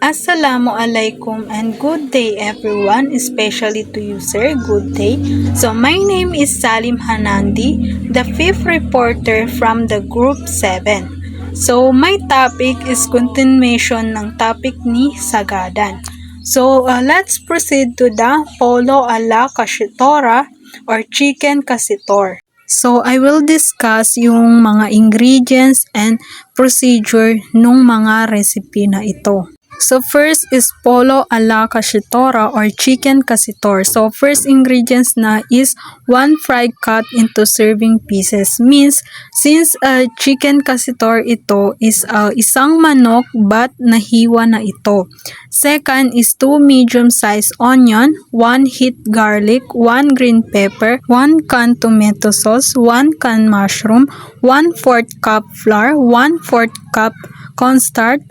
Assalamualaikum and good day everyone, especially to you sir, good day. So my name is Salim Hanandi, the fifth reporter from the group 7. So my topic is continuation ng topic ni Sagadan. So let's proceed to the polo alla kashitora or chicken kasitor. So I will discuss yung mga ingredients and procedure nung mga recipe na ito. So first is polo alla kashitora or chicken kasitor. So first ingredients na is 1 fried cut into serving pieces. Means since chicken kasitor ito is isang manok but nahiwa na ito. Second is 2 medium-sized onion, 1 hit garlic, 1 green pepper, 1 can tomato sauce, 1 can mushroom, 1/4 cup flour, 1/4 cup cornstarch,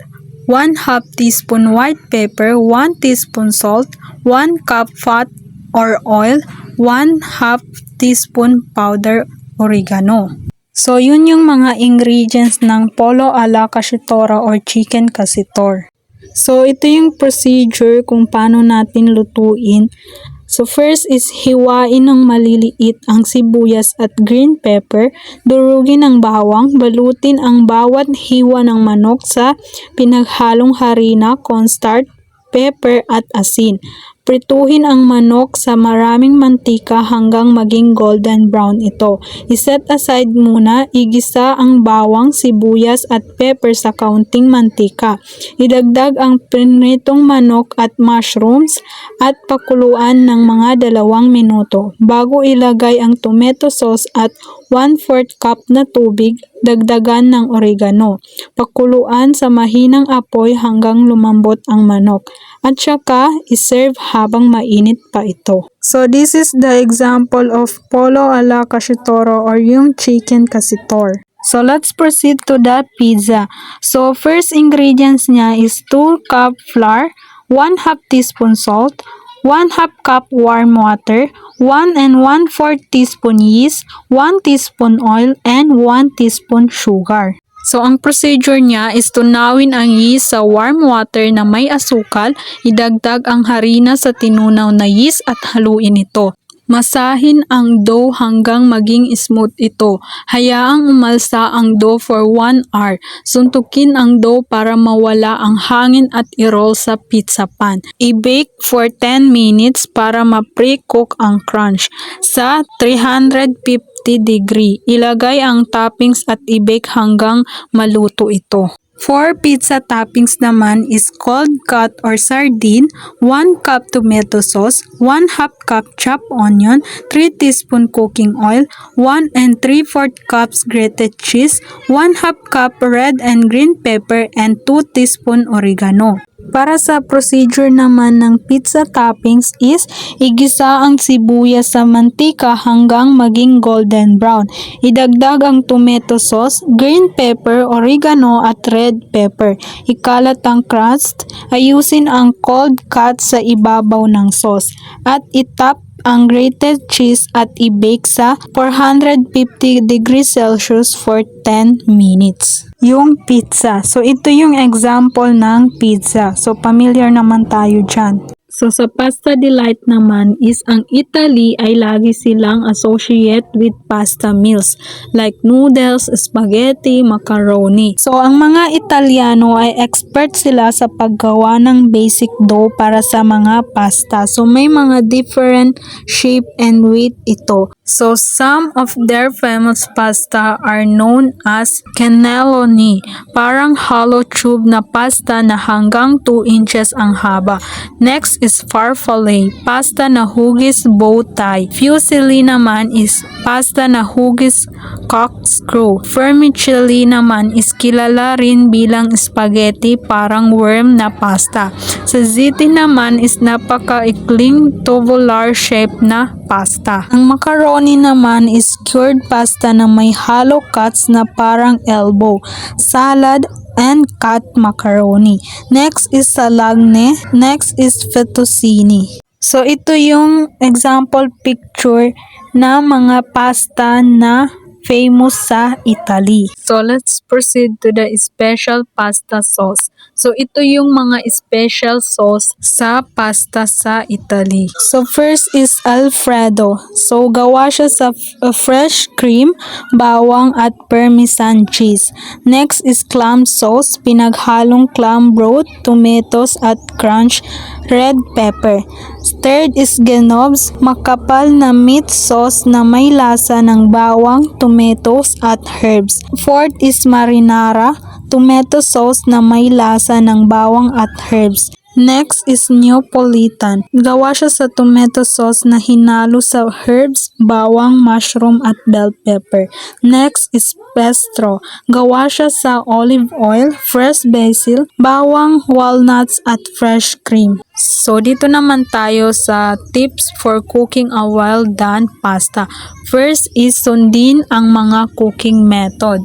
1/2 teaspoon white pepper, 1 teaspoon salt, 1 cup fat or oil, 1/2 teaspoon powder oregano. So yun yung mga ingredients ng polo alla kashitora or chicken kasitor. So ito yung procedure kung paano natin lutuin. So first is hiwain ng maliliit ang sibuyas at green pepper, durugin ang bawang, balutin ang bawat hiwa ng manok sa pinaghalong harina, cornstarch, pepper at asin. Prituhin ang manok sa maraming mantika hanggang maging golden brown ito. I-set aside muna, igisa ang bawang, sibuyas at pepper sa kaunting mantika. Idagdag ang prinitong manok at mushrooms at pakuluan ng mga 2 minuto. Bago ilagay ang tomato sauce at 1/4 cup na tubig, dagdagan ng oregano. Pakuluan sa mahinang apoy hanggang lumambot ang manok. At saka, iserve habang mainit pa ito. So this is the example of polo alla kashitora or yung chicken kasitor. So let's proceed to the pizza. So first ingredients niya is 2 cup flour, 1/2 teaspoon salt, 1/2 cup warm water, 1 1/4 teaspoon yeast, 1 teaspoon oil, and 1 teaspoon sugar. So ang procedure niya is tunawin ang yeast sa warm water na may asukal, idagdag ang harina sa tinunaw na yeast at haluin ito. Masahin ang dough hanggang maging smooth ito. Hayaang umalsa ang dough for 1 hour. Suntukin ang dough para mawala ang hangin at i-roll sa pizza pan. I-bake for 10 minutes para ma-pre-cook ang crunch. Sa 350 degree, ilagay ang toppings at i-bake hanggang maluto ito. For pizza toppings naman is cold cut or sardine, 1 cup tomato sauce, 1/2 cup chopped onion, 3 teaspoon cooking oil, 1 3/4 cups grated cheese, 1/2 cup red and green pepper, and 2 teaspoon oregano. Para sa procedure naman ng pizza toppings is igisa ang sibuyas sa mantika hanggang maging golden brown. Idagdag ang tomato sauce, green pepper, oregano at red pepper. Ikalat ang crust, ayusin ang cold cut sa ibabaw ng sauce at itap ang grated cheese at i-bake sa 450 degrees Celsius for 10 minutes. Yung pizza. So ito yung example ng pizza. So familiar naman tayo dyan. So sa Pasta Delight naman is ang Italy ay lagi silang associate with pasta meals like noodles, spaghetti, macaroni. So ang mga Italiano ay expert sila sa paggawa ng basic dough para sa mga pasta. So may mga different shape and weight ito. So some of their famous pasta are known as cannelloni, parang hollow tube na pasta na hanggang 2 inches ang haba. Next is farfalle, pasta na hugis bow tie. Fusilli naman is pasta na hugis corkscrew. Vermicelli naman is kilala rin bilang spaghetti parang worm na pasta. Tzatziki naman is napakaikling tubular shape na pasta. Ang macaroni naman is cured pasta na may hollow cuts na parang elbow. Salad and cut macaroni. Next is salagne. Next is fettuccine. So ito yung example picture na mga pasta na famous sa Italy. So let's proceed to the special pasta sauce. So ito yung mga special sauce sa pasta sa Italy. So first is Alfredo. So gawa siya sa fresh cream, bawang at Parmesan cheese. Next is clam sauce, pinaghalong clam broth, tomatoes at crunch red pepper. Third is Genovese, makapal na meat sauce na may lasa ng bawang, tomatoes at herbs. Fourth is marinara, tomato sauce na may lasa ng bawang at herbs. Next is Neapolitan. Gawa siya sa tomato sauce na hinalo sa herbs, bawang, mushroom at bell pepper. Next is Pesto. Gawa siya sa olive oil, fresh basil, bawang, walnuts at fresh cream. So dito naman tayo sa tips for cooking a well done pasta. First is sundin ang mga cooking method.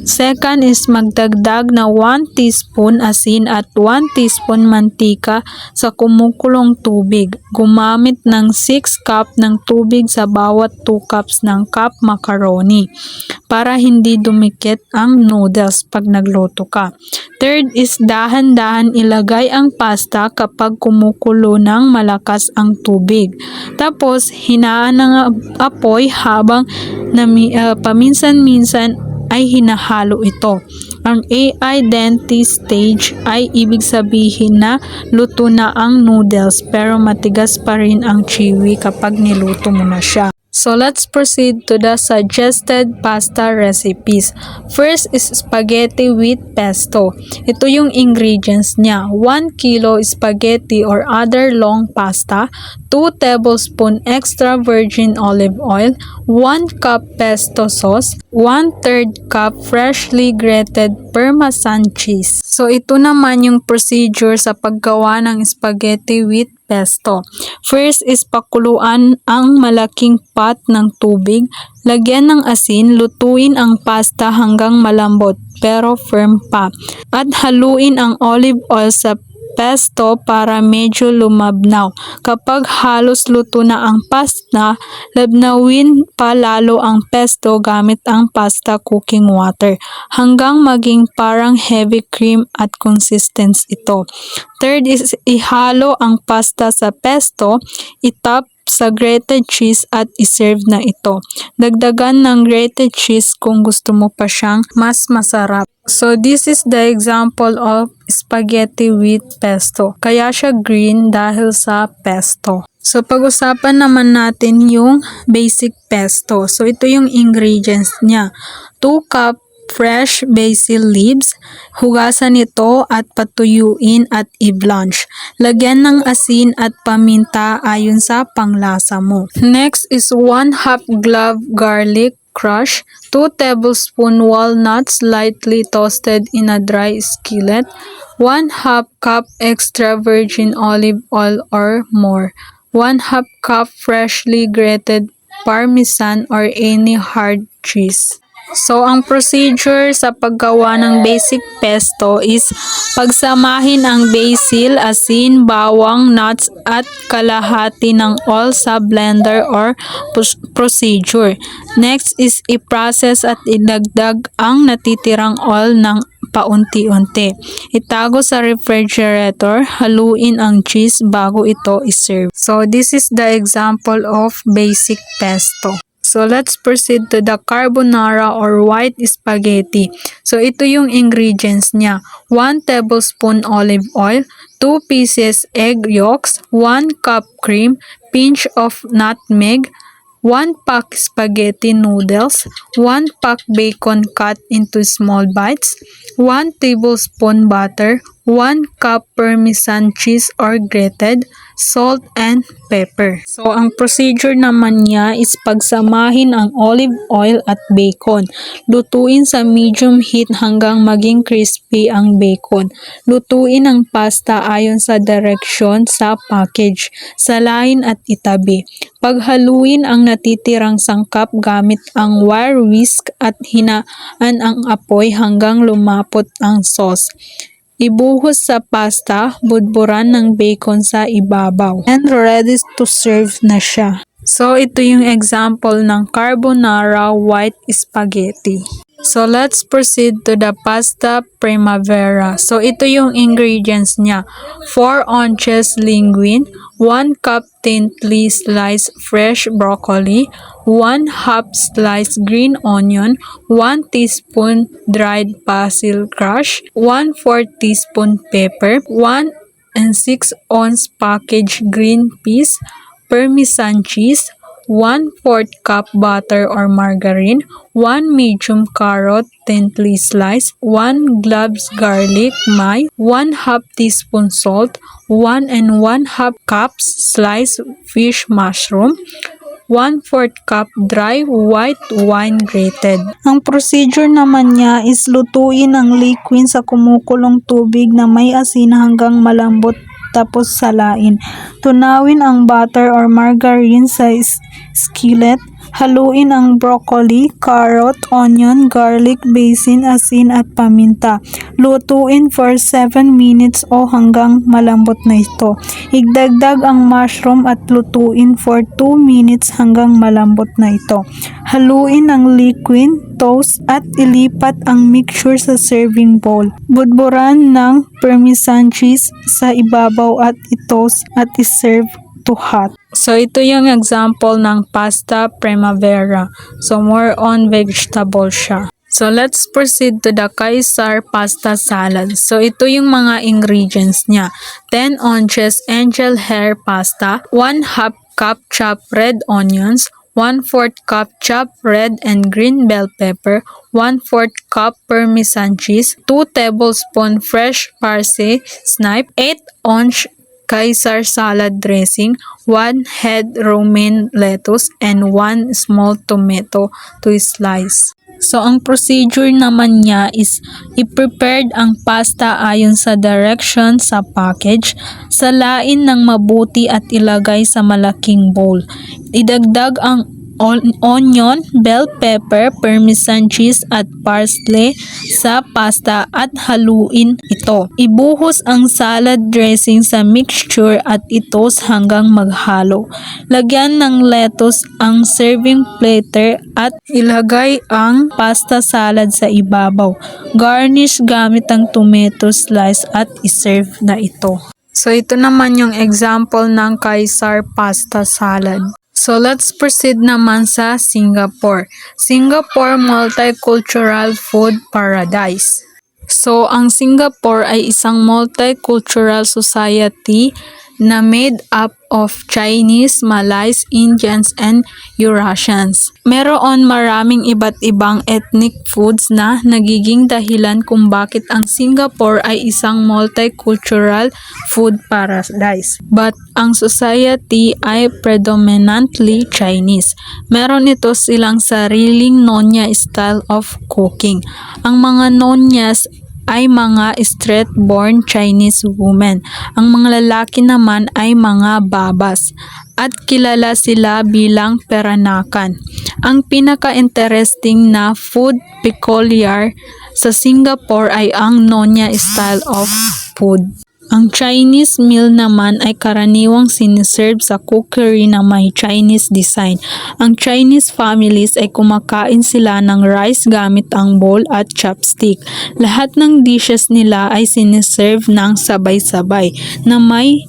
Second is magdagdag na 1 teaspoon asin at 1 teaspoon mantika sa kumukulong tubig. Gumamit ng 6 cup ng tubig sa bawat 2 cups ng cup macaroni para hindi dumikit ang noodles pag nagluto ka. Third is dahan-dahan ilagay ang pasta kapag kumukulo ng malakas ang tubig. Tapos hinaan ng apoy habang paminsan-minsan ay hinahalo ito. Ang al dente stage ay ibig sabihin na luto na ang noodles pero matigas pa rin ang chewy kapag niluto mo na siya. So let's proceed to the suggested pasta recipes. First is spaghetti with pesto. Ito yung ingredients niya. 1 kilo spaghetti or other long pasta, 2 tablespoon extra virgin olive oil, 1 cup pesto sauce, 1/3 cup freshly grated Parmesan cheese. So ito naman yung procedure sa paggawa ng spaghetti with pesto. First is pakuluan ang malaking pot ng tubig, lagyan ng asin, lutuin ang pasta hanggang malambot pero firm pa, at haluin ang olive oil sa pesto para medyo lumabnaw. Kapag halos luto na ang pasta, labnawin pa lalo ang pesto gamit ang pasta cooking water hanggang maging parang heavy cream at consistency ito. Third is ihalo ang pasta sa pesto, itap sa grated cheese at iserve na ito. Dagdagan ng grated cheese kung gusto mo pa siyang mas masarap. So this is the example of spaghetti with pesto. Kaya siya green dahil sa pesto. So pag-usapan naman natin yung basic pesto. So ito yung ingredients niya. 2 cup fresh basil leaves, hugasan ito at patuyuin at i-blanch. Lagyan ng asin at paminta ayon sa panglasa mo. Next is 1 half clove garlic crush, 2 tablespoon walnuts lightly toasted in a dry skillet, 1 half cup extra virgin olive oil or more, 1 half cup freshly grated Parmesan or any hard cheese. So, ang procedure sa paggawa ng basic pesto is pagsamahin ang basil, asin, bawang, nuts at kalahati ng oil sa blender or procedure. Next is i-process at idagdag ang natitirang oil ng paunti-unti. Itago sa refrigerator, haluin ang cheese bago ito iserve. So, this is the example of basic pesto. So, let's proceed to the carbonara or white spaghetti. So, ito yung ingredients niya. 1 tablespoon olive oil, 2 pieces egg yolks, 1 cup cream, pinch of nutmeg, 1 pack spaghetti noodles, 1 pack bacon cut into small bites, 1 tablespoon butter, 1 cup Parmesan cheese or grated, salt and pepper. So, ang procedure naman niya is pagsamahin ang olive oil at bacon. Lutuin sa medium heat hanggang maging crispy ang bacon. Lutuin ang pasta ayon sa direksyon sa package. Salain at itabi. Paghaluin ang natitirang sangkap gamit ang wire whisk at hinaan ang apoy hanggang lumapot ang sauce. Ibuhos sa pasta, budburan ng bacon sa ibabaw. And ready to serve na siya. So, ito yung example ng carbonara white spaghetti. So, let's proceed to the pasta primavera. So, ito yung ingredients niya. 4 ounces linguine, 1 cup thinly sliced fresh broccoli, 1/2 sliced green onion, 1 teaspoon dried basil crush, 1/4 teaspoon pepper, 1 and 6 ounce packaged green peas, Parmesan cheese, 1/4 cup butter or margarine, 1 medium carrot thinly sliced, 1 cloves garlic, 1/2 teaspoon salt, 1 and 1/2 cups sliced fish mushroom, 1/4 cup dry white wine grated. Ang procedure naman niya is lutuin ang liquid sa kumukulong tubig na may asin hanggang malambot tapos salain. Tunawin ang butter or margarine sa skillet. Haluin ang broccoli, carrot, onion, garlic, basil, asin at paminta. Lutuin for 7 minutes o hanggang malambot na ito. Igdagdag ang mushroom at lutuin for 2 minutes hanggang malambot na ito. Haluin ang liquid, toast at ilipat ang mixture sa serving bowl. Budburan ng Parmesan cheese sa ibabaw at itoast at iserve to hot. So, ito yung example ng pasta primavera. So, more on vegetable siya. So, let's proceed to the Caesar pasta salad. So, ito yung mga ingredients niya. 10 ounces angel hair pasta, 1/2 cup chopped red onions, 1/4 cup chopped red and green bell pepper, 1/4 cup Parmesan cheese, 2 tablespoons fresh parsley snipe, 8 ounce Caesar salad dressing, 1 head romaine lettuce, and 1 small tomato to slice. So, ang procedure naman niya is i-prepared ang pasta ayon sa direction sa package, salain ng mabuti at ilagay sa malaking bowl. Idagdag ang onion, bell pepper, Parmesan cheese at parsley sa pasta at haluin ito. Ibuhos ang salad dressing sa mixture at itoast hanggang maghalo. Lagyan ng lettuce ang serving platter at ilagay ang pasta salad sa ibabaw. Garnish gamit ang tomato slice at iserve na ito. So, ito naman yung example ng Caesar pasta salad. So, let's proceed naman sa Singapore. Singapore Multicultural Food Paradise. So, ang Singapore ay isang multicultural society na made up of Chinese, Malays, Indians, and Eurasians. Meron maraming iba't ibang ethnic foods na nagiging dahilan kung bakit ang Singapore ay isang multicultural food paradise. But ang society ay predominantly Chinese. Meron ito silang sariling Nonya style of cooking. Ang mga Nonyas ay mga street-born Chinese women. Ang mga lalaki naman ay mga babas at kilala sila bilang peranakan. Ang pinaka-interesting na food peculiar sa Singapore ay ang Nonya style of food. Ang Chinese meal naman ay karaniwang siniserve sa cookery na may Chinese design. Ang Chinese families ay kumakain sila ng rice gamit ang bowl at chopstick. Lahat ng dishes nila ay siniserve ng sabay-sabay na may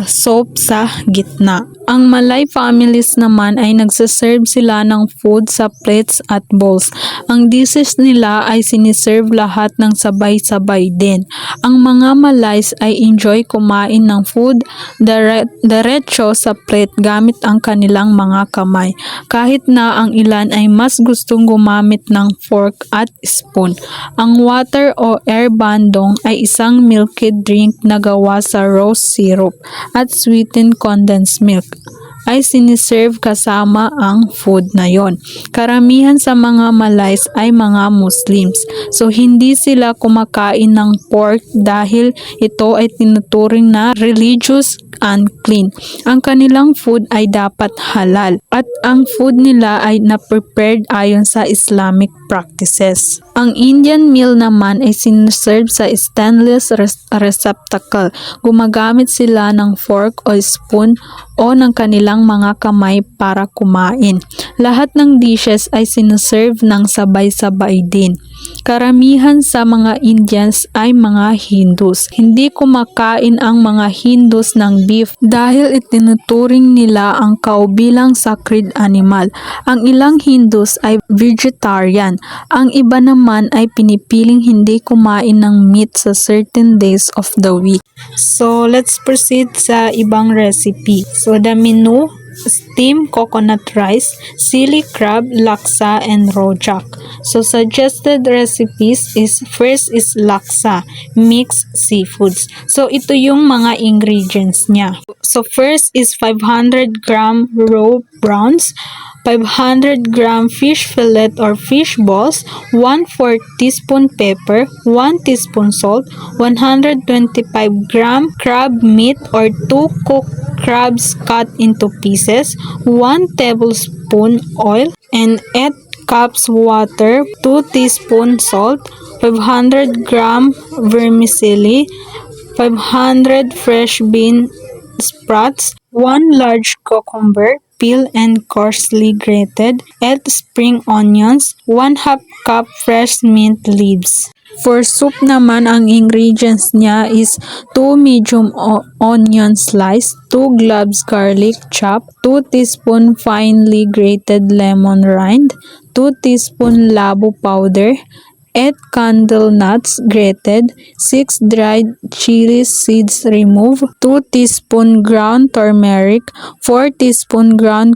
soup sa gitna. Ang Malay families naman ay nagsaserve sila ng food sa plates at bowls. Ang dishes nila ay siniserve lahat ng sabay-sabay din. Ang mga Malays ay enjoy kumain ng food diretso sa plate gamit ang kanilang mga kamay. Kahit na ang ilan ay mas gustong gumamit ng fork at spoon. Ang water o air bandong ay isang milky drink na gawa sa rose syrup at sweetened condensed milk ay siniserve kasama ang food na yon. Karamihan sa mga Malays ay mga Muslims. So, hindi sila kumakain ng pork dahil ito ay tinuturing na religious unclean. Ang kanilang food ay dapat halal at ang food nila ay na-prepared ayon sa Islamic practices. Ang Indian meal naman ay sinuserve sa stainless receptacle. Gumagamit sila ng fork o spoon o ng kanilang mga kamay para kumain. Lahat ng dishes ay sinuserve ng sabay-sabay din. Karamihan sa mga Indians ay mga Hindus. Hindi kumakain ang mga Hindus ng beef dahil itinuturing nila ang cow bilang sacred animal. Ang ilang Hindus ay vegetarian. Ang iba naman ay pinipiling hindi kumain ng meat sa certain days of the week. So, let's proceed sa ibang recipe. So, the menu: steamed coconut rice, chili crab, laksa, and rojak. So, suggested recipes is first is laksa, mixed seafoods. So, ito yung mga ingredients niya. So, first is 500 gram raw prawns, 500 gram fish fillet or fish balls, 1/4 teaspoon pepper, 1 teaspoon salt, 125 gram crab meat or 2 cooked crabs cut into pieces, 1 tablespoon oil, and 8 cups water, 2 teaspoon salt, 500 gram vermicelli, 500 fresh bean sprouts, 1 large cucumber, peel and coarsely grated, 8 spring onions, 1/2 cup fresh mint leaves. For soup naman, ang ingredients niya is 2 medium onion slice, 2 cloves garlic chopped, 2 teaspoon finely grated lemon rind, 2 teaspoon labo powder, 8 candle nuts grated, 6 dried chili seeds removed, 2 teaspoon ground turmeric, 4 teaspoon ground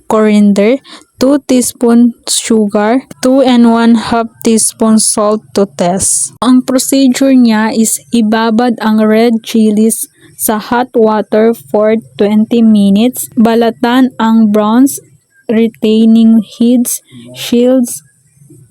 coriander, 2 teaspoon sugar, 2 and 1/2 teaspoon salt to taste. Ang procedure niya is ibabad ang red chilies sa hot water for 20 minutes, balatan ang browns retaining heads, shields,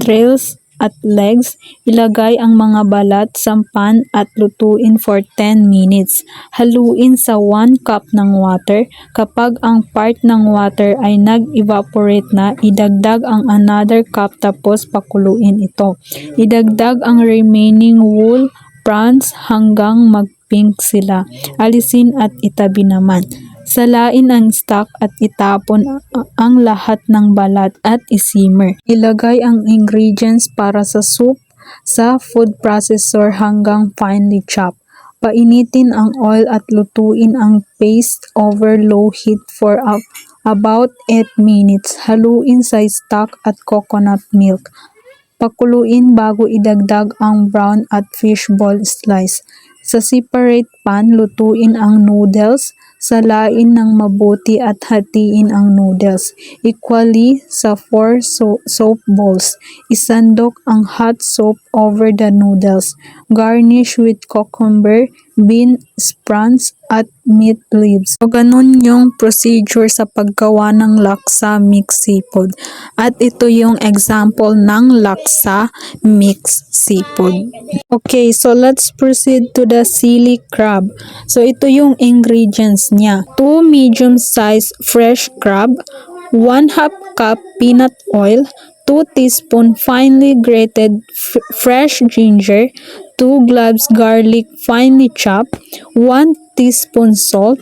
trails, at legs, ilagay ang mga balat sa pan at lutuin for 10 minutes. Haluin sa 1 cup ng water. Kapag ang part ng water ay nag-evaporate na, idagdag ang another cup tapos pakuluin ito. Idagdag ang remaining whole prawns hanggang mag-pink sila. Alisin at itabi naman. Salain ang stock at itapon ang lahat ng balat at isimmer. Ilagay ang ingredients para sa soup sa food processor hanggang finely chopped. Painitin ang oil at lutuin ang paste over low heat for about 8 minutes. Haluin sa stock at coconut milk. Pakuluin bago idagdag ang brown at fish ball slice. Sa separate pan, lutuin ang noodles. Salain ng mabuti at hatiin ang noodles equally sa 4 soap bowls. Isandok ang hot soup over the noodles. Garnish with cucumber, bean sprouts, at meat leaves. So, ganun yung procedure sa paggawa ng laksa mixed seafood. At ito yung example ng laksa mixed seafood. Okay, so let's proceed to the chili crab. So, ito yung ingredients niya. 2 medium-sized fresh crab, 1/2 cup peanut oil, 2 teaspoon finely grated fresh ginger, 2 cloves garlic finely chopped, 1 teaspoon salt,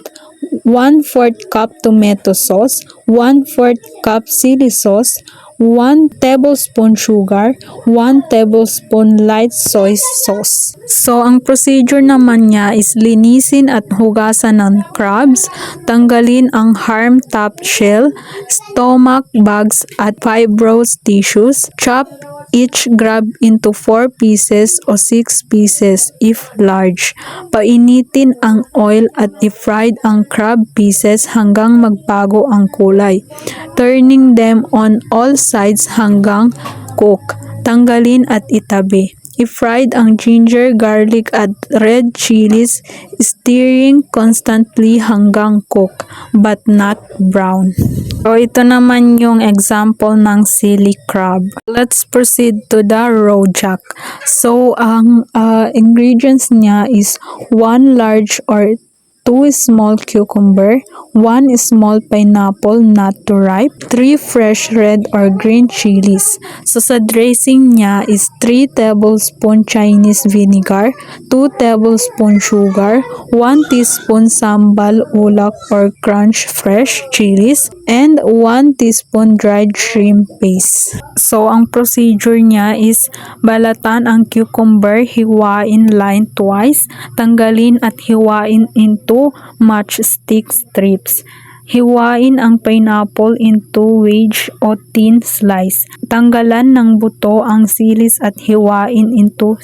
1/4 cup tomato sauce, 1/4 cup chili sauce, 1 tablespoon sugar, 1 tablespoon light soy sauce. So, ang procedure naman niya is linisin at hugasan ng crabs, tanggalin ang harm top shell, stomach bags at fibrous tissues, chop each crab into 4 pieces o 6 pieces if large. Painitin ang oil at i-fried ang crab pieces hanggang magbago ang kulay, turning them on all sides hanggang cook. Tanggalin at itabi. I-fried ang ginger, garlic at red chilies, stirring constantly hanggang cook but not brown. So, ito naman yung example ng chili crab. Let's proceed to the rojak. So, ang ingredients niya is 1 large or 2 small cucumber, 1 small pineapple not too ripe, 3 fresh red or green chilies. So sa dressing niya is 3 tablespoon Chinese vinegar, 2 tablespoon sugar, 1 teaspoon sambal ulak or crunch fresh chilies, and 1 teaspoon dried shrimp paste. So ang procedure niya is balatan ang cucumber, hiwain lengthwise, tanggalin at hiwain into matchstick strips. Hiwain ang pineapple into wedge o thin slice. Tanggalan ng buto ang silis at hiwain into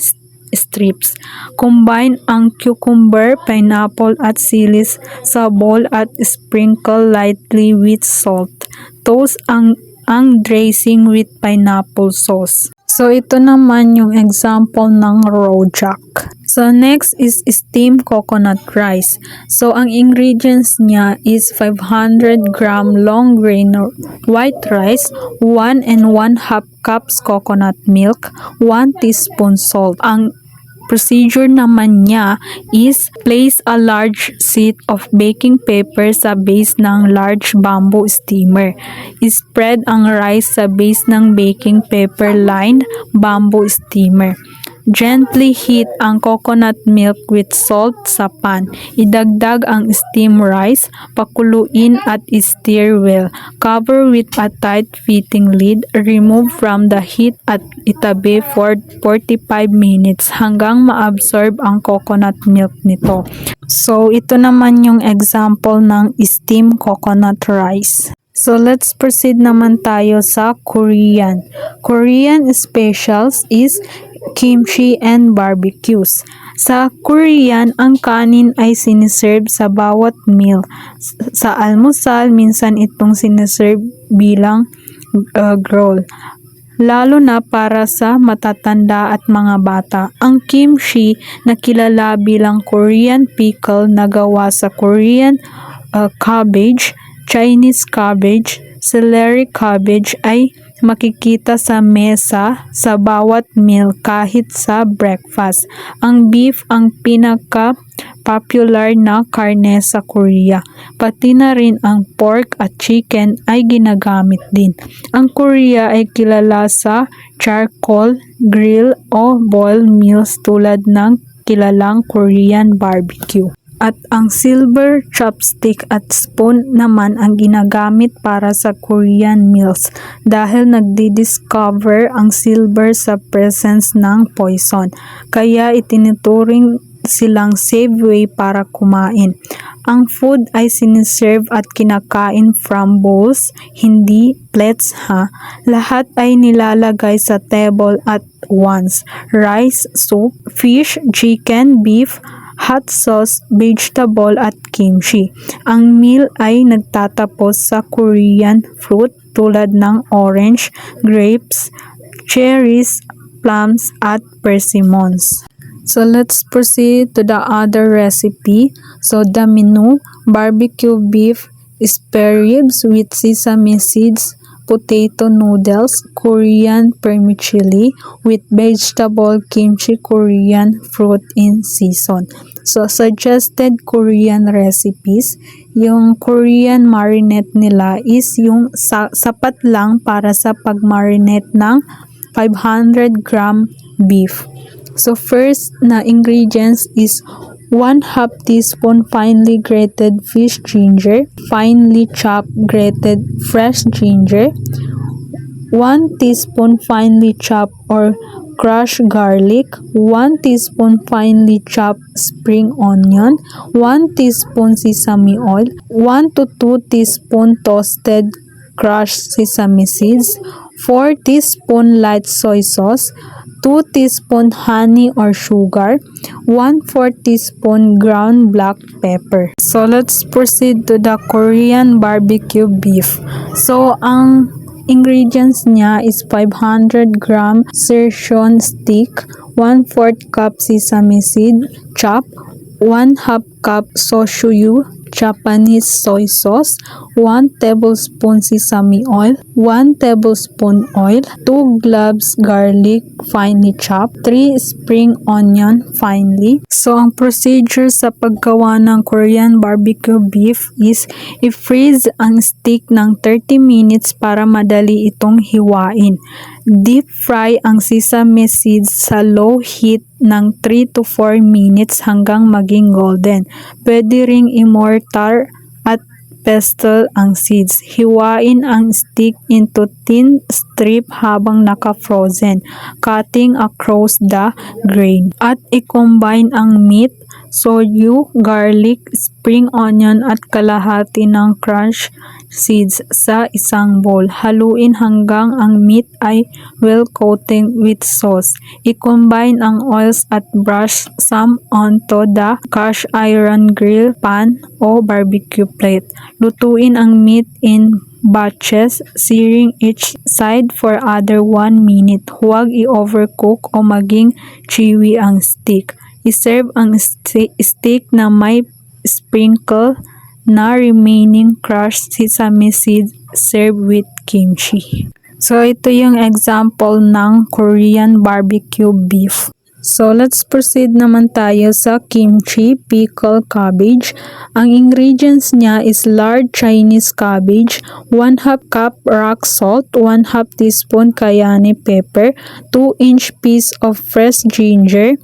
strips. Combine ang cucumber, pineapple at silis sa bowl at sprinkle lightly with salt. Toast ang dressing with pineapple sauce. So ito naman yung example ng rojak. So next is steamed coconut rice. So ang ingredients niya is 500 gram long grain white rice, 1 and 1/2 cups coconut milk, 1 teaspoon salt. Ang procedure naman niya is place a large sheet of baking paper sa base ng large bamboo steamer. Spread ang rice sa base ng baking paper lined bamboo steamer. Gently heat ang coconut milk with salt sa pan. Idagdag ang steamed rice, pakuluin at stir well. Cover with a tight-fitting lid. Remove from the heat at itabi for 45 minutes hanggang ma-absorb ang coconut milk nito. So, ito naman yung example ng steamed coconut rice. So, let's proceed naman tayo sa Korean. Korean specials is kimchi and barbecues. Sa Korean, ang kanin ay siniserve sa bawat meal. Sa almusal, minsan itong siniserve bilang roll. Lalo na para sa matatanda at mga bata. Ang kimchi na kilala bilang Korean pickle na gawa sa Korean cabbage, Chinese cabbage, celery cabbage ay makikita sa mesa sa bawat meal kahit sa breakfast. Ang beef ang pinaka-popular na karne sa Korea. Pati na rin ang pork at chicken ay ginagamit din. Ang Korea ay kilala sa charcoal, grill o boiled meals tulad ng kilalang Korean barbecue. At ang silver chopstick at spoon naman ang ginagamit para sa Korean meals dahil nagdi-discover ang silver sa presence ng poison. Kaya itinuturing silang safe way para kumain. Ang food ay siniserve at kinakain from bowls, hindi plates ha. Lahat ay nilalagay sa table at once. Rice, soup, fish, chicken, beef, hot sauce, vegetable at kimchi. Ang meal ay nagtatapos sa Korean fruit tulad ng orange, grapes, cherries, plums at persimmons. So let's proceed to the other recipe. So the menu, barbecue beef spare ribs with sesame seeds, potato noodles, Korean vermicelli with vegetable kimchi, Korean fruit in season. So, suggested Korean recipes, yung Korean marinade nila is yung sapat lang para sa pag-marinate ng 500 gram beef. So, first na ingredients is 1/2 teaspoon finely grated fish ginger, finely chopped grated fresh ginger, 1 teaspoon finely chopped or crushed garlic, 1 teaspoon finely chopped spring onion, 1 teaspoon sesame oil, 1 to 2 teaspoon toasted crushed sesame seeds, 4 teaspoon light soy sauce, 2 teaspoon honey or sugar, 1/4 teaspoon ground black pepper. So let's proceed to the Korean barbecue beef. So ang ingredients niya is 500 gram sirloin steak, 1/4 cup sesame seed chop, 1/2 cup sosuyu Japanese soy sauce, 1 tablespoon sesame oil, 1 tablespoon oil, 2 cloves garlic finely chopped, 3 spring onion finely. So ang procedure sa paggawa ng Korean barbecue beef is i-freeze ang steak ng 30 minutes para madali itong hiwain. Deep fry ang sesame seeds sa low heat ng 3 to 4 minutes hanggang maging golden. Pwede ring i-mortar at pestle ang seeds. Hiwain ang steak into thin strip habang naka-frozen, cutting across the grain. At i-combine ang meat, soyu, garlic, spring onion at kalahati ng crushed seeds sa isang bowl. Haluin hanggang ang meat ay well coated with sauce. I-combine ang oils at brush some onto the cast iron grill pan o barbecue plate. Lutuin ang meat in batches, searing each side for other 1 minute. Huwag i-overcook o maging chewy ang steak. I-serve ang steak na may sprinkle na remaining crushed sesame seeds. Serve with kimchi. So ito yung example ng Korean barbecue beef. So let's proceed naman tayo sa kimchi pickle cabbage. Ang ingredients niya is large Chinese cabbage, 1/2 cup rock salt, 1/2 teaspoon cayenne pepper, 2-inch piece of fresh ginger,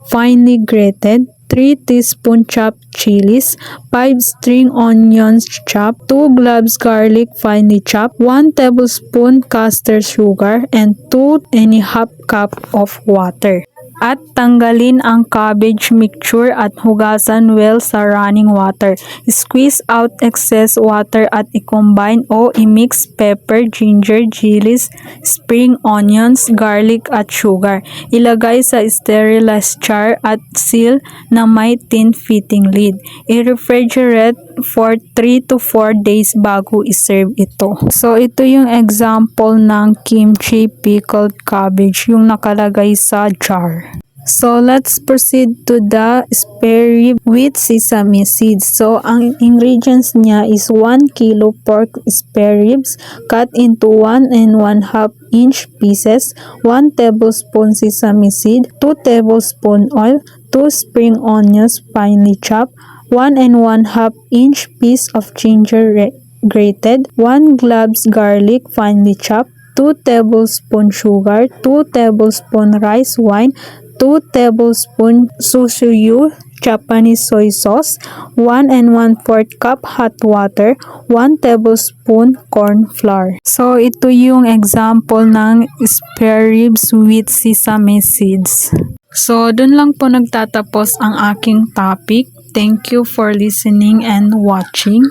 finely grated, 3 teaspoon chopped chilies, 5 string onions chopped, 2 cloves garlic finely chopped, 1 tablespoon castor sugar, and 2½ cup of water. At tanggalin ang cabbage mixture at hugasan well sa running water. Squeeze out excess water at i-combine o i-mix pepper, ginger, chilies, spring onions, garlic at sugar. Ilagay sa sterilized jar at seal na may tin fitting lid. I-refrigerate for 3 to 4 days bago i-serve ito. So ito yung example ng kimchi pickled cabbage, yung nakalagay sa jar. So let's proceed to the spare rib with sesame seeds. So ang ingredients niya is 1 kilo pork spare ribs cut into 1 and 1/2 inch pieces, 1 tablespoon sesame seed, 2 tablespoon oil, 2 spring onions finely chopped, 1 and 1/2 inch piece of ginger grated, 1 cloves garlic finely chopped, 2 tablespoon sugar, 2 tablespoon rice wine, 2 tablespoon susuyu Japanese soy sauce, 1 and 1/4 cup hot water, 1 tablespoon corn flour. So ito yung example ng spare ribs with sesame seeds. So dun lang po nagtatapos ang aking topic. Thank you for listening and watching.